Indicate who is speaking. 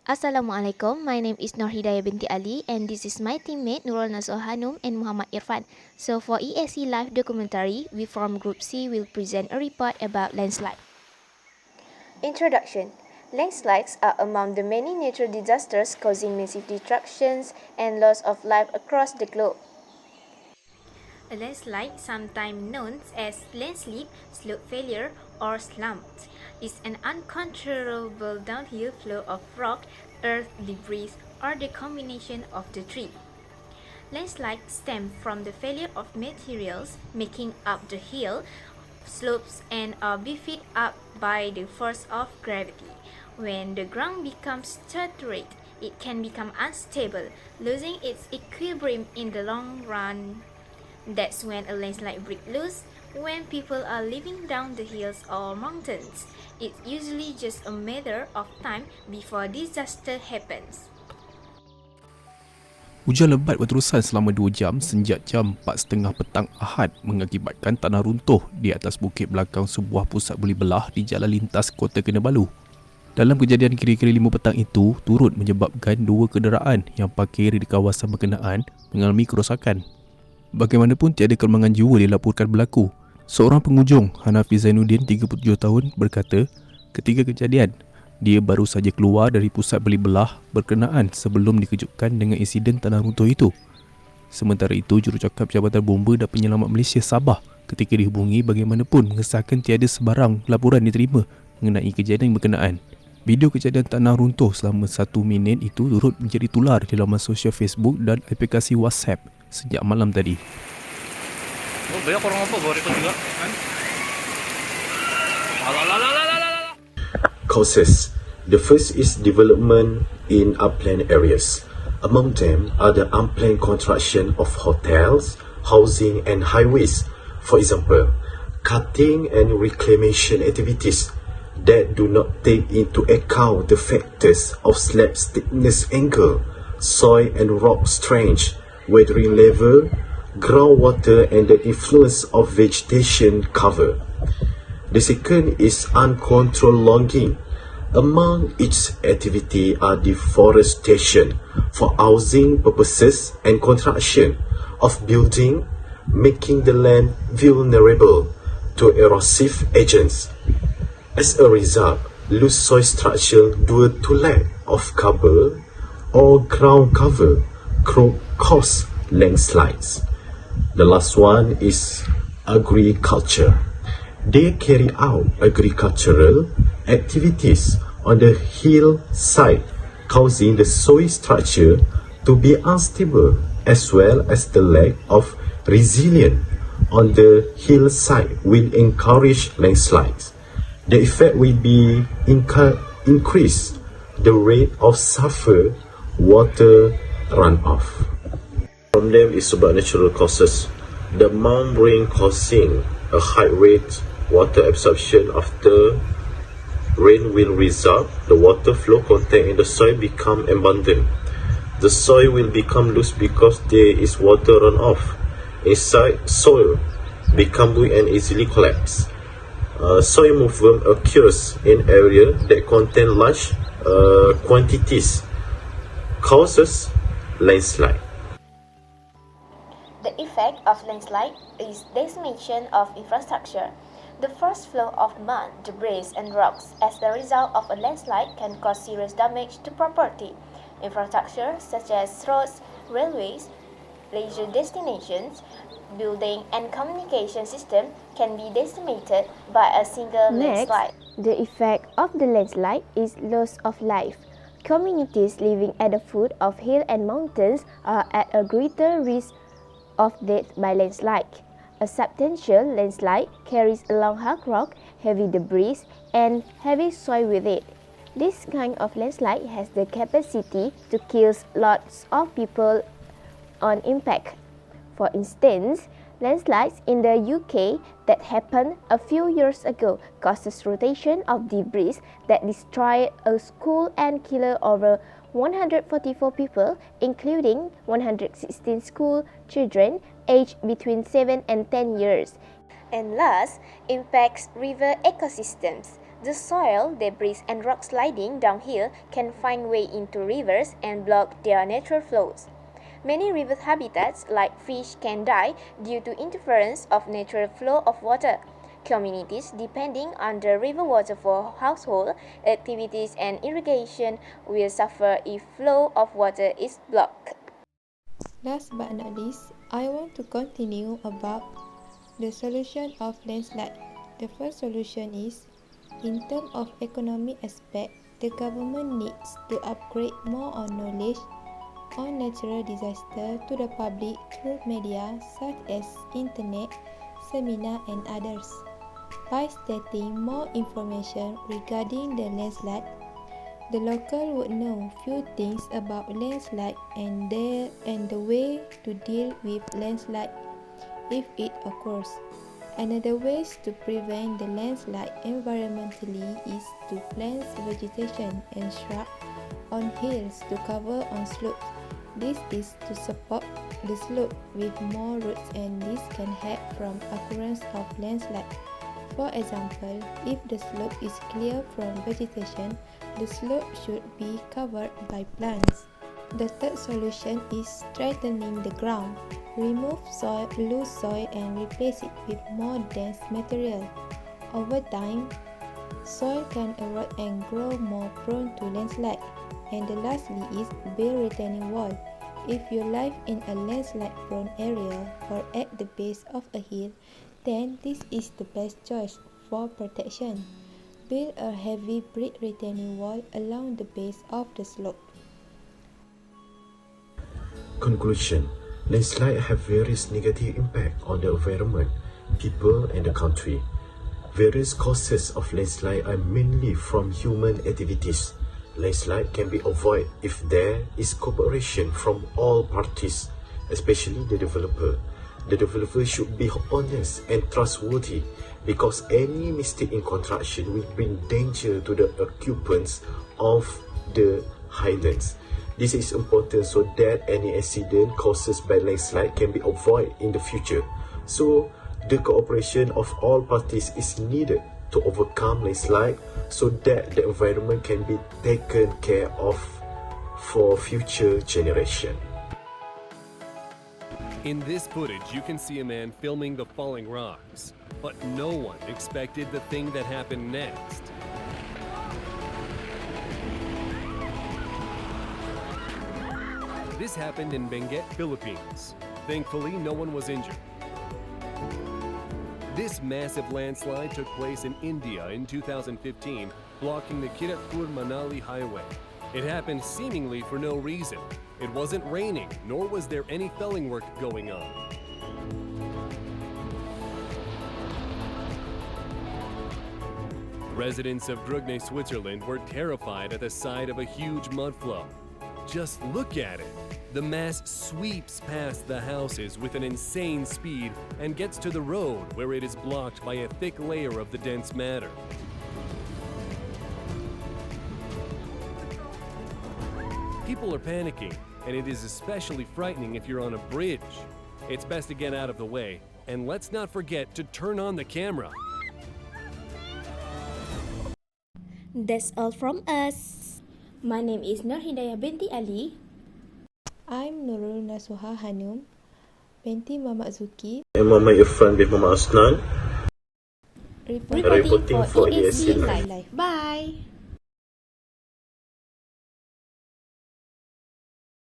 Speaker 1: Assalamualaikum, my name is Nur Hidayah binti Ali and this is my teammate Nurul Nazwa Hanum and Muhammad Irfan. So for ESC Live Documentary, we from Group C will present a report about landslide. Introduction. Landslides are among the many natural disasters causing massive destructions and loss of life across the globe. A landslide, sometimes known as landslip, slope failure, or slump, is an uncontrollable downhill flow of rock, earth, debris, or the combination of the three. Landslides stem from the failure of materials making up the hill slopes and are buffeted up by the force of gravity. When the ground becomes saturated, it can become unstable, losing its equilibrium in the long run. That's when a landslide breaks loose, when people are living down the hills or mountains. It's usually just a matter of time before disaster happens.
Speaker 2: Hujan lebat berterusan selama 2 jam sejak jam 4.30 petang Ahad mengakibatkan tanah runtuh di atas bukit belakang sebuah pusat beli belah di Jalan Lintas Kota Kinabalu. Dalam kejadian kira-kira 5 petang itu, turut menyebabkan 2 kenderaan yang parkir di kawasan berkenaan mengalami kerosakan. Bagaimanapun tiada kelemahan jiwa dilaporkan berlaku. Seorang pengunjung, Hanafi Zainuddin, 37 tahun, berkata, ketika kejadian, dia baru saja keluar dari pusat beli belah berkenaan sebelum dikejutkan dengan insiden tanah runtuh itu. Sementara itu, jurucakap Jabatan Bomba dan Penyelamat Malaysia Sabah ketika dihubungi bagaimanapun mengesahkan tiada sebarang laporan diterima mengenai kejadian berkenaan. Video kejadian tanah runtuh selama 1 minit itu turut menjadi tular di laman sosial Facebook dan aplikasi WhatsApp sejak malam tadi.
Speaker 3: Oh, banyak orang apa bawa rekod juga kan?
Speaker 4: Causes. The first is development in upland areas. Among them are the unplanned construction of hotels, housing and highways. For example, cutting and reclamation activities that do not take into account the factors of slab thickness angle, soil and rock strength, weathering level, groundwater and the influence of vegetation cover. The second is uncontrolled logging. Among each activity are deforestation for housing purposes and construction of building, making the land vulnerable to erosive agents. As a result, loose soil structure due to lack of cover or ground cover cause landslides. The last one is agriculture. They carry out agricultural activities on the hillside, causing the soil structure to be unstable as well as the lack of resilience on the hillside will encourage landslides. The effect will be increase the rate of suffer water runoff. From them is about natural causes. The mound rain causing a high rate water absorption after rain will result the water flow content in the soil become abundant. The soil will become loose because there is water runoff. Inside soil become weak and easily collapse. Soil movement occurs in area that contain large quantities, causes landslide.
Speaker 1: The effect of landslide is decimation of infrastructure. The first flow of mud, debris, and rocks as a result of a landslide can cause serious damage to property. Infrastructure such as roads, railways, leisure destinations, building, and communication system can be decimated by a single landslide.
Speaker 5: The effect of the landslide is loss of life. Communities living at the foot of hills and mountains are at a greater risk of death by landslide. A substantial landslide carries along hard rock, heavy debris, and heavy soil with it. This kind of landslide has the capacity to kill lots of people on impact. For instance, landslides in the UK that happened a few years ago causes rotation of debris that destroyed a school and killed over 144 people, including 116 school children aged between 7 and 10 years.
Speaker 1: And last, impacts river ecosystems. The soil, debris and rock sliding downhill can find way into rivers and block their natural flows. Many river habitats like fish can die due to interference of natural flow of water. Communities depending on the river water for household activities and irrigation will suffer if flow of water is blocked.
Speaker 6: Last but not least, I want to continue about the solution of landslide. The first solution is, in terms of economic aspect, the government needs to upgrade more on knowledge on natural disaster to the public through media such as internet, seminar and others. By stating more information regarding the landslide, the local would know few things about landslide and the way to deal with landslide if it occurs. Another ways to prevent the landslide environmentally is to plant vegetation and shrub on hills to cover on slopes. This is to support the slope with more roots, and this can help from occurrence of landslide. For example, if the slope is clear from vegetation, the slope should be covered by plants. The third solution is strengthening the ground. Remove loose soil and replace it with more dense material. Over time, soil can erode and grow more prone to landslide. And the lastly is build retaining wall. If you live in a landslide-prone area or at the base of a hill, then this is the best choice for protection. Build a heavy brick retaining wall along the base of the slope.
Speaker 4: Conclusion: landslide have various negative impact on the environment, people and the country. Various causes of landslide are mainly from human activities. Landslide can be avoided if there is cooperation from all parties, especially the developer. The developer should be honest and trustworthy, because any mistake in construction will bring danger to the occupants of the highlands. This is important so that any accident caused by landslide can be avoided in the future. So, the cooperation of all parties is needed to overcome landslide so that the environment can be taken care of for future generation.
Speaker 7: In this footage, you can see a man filming the falling rocks, but no one expected the thing that happened next. This happened in Benguet, Philippines. Thankfully, no one was injured. This massive landslide took place in India in 2015, blocking the Kiratpur-Manali highway. It happened seemingly for no reason. It wasn't raining, nor was there any felling work going on. Residents of Drugne, Switzerland were terrified at the sight of a huge mud flow. Just look at it. The mass sweeps past the houses with an insane speed and gets to the road, where it is blocked by a thick layer of the dense matter. People are panicking, and it is especially frightening if you're on a bridge. It's best to get out of the way, and let's not forget to turn on the camera.
Speaker 5: That's all from us. My name is Nur Hidayah binti Ali.
Speaker 6: I'm Nurul Nasuha Hanum, binti Muhammad Zuki,
Speaker 4: And Muhammad Irfan bin Muhammad Asnan.
Speaker 6: reporting
Speaker 4: Reporting for ESC
Speaker 6: Live.
Speaker 5: Bye.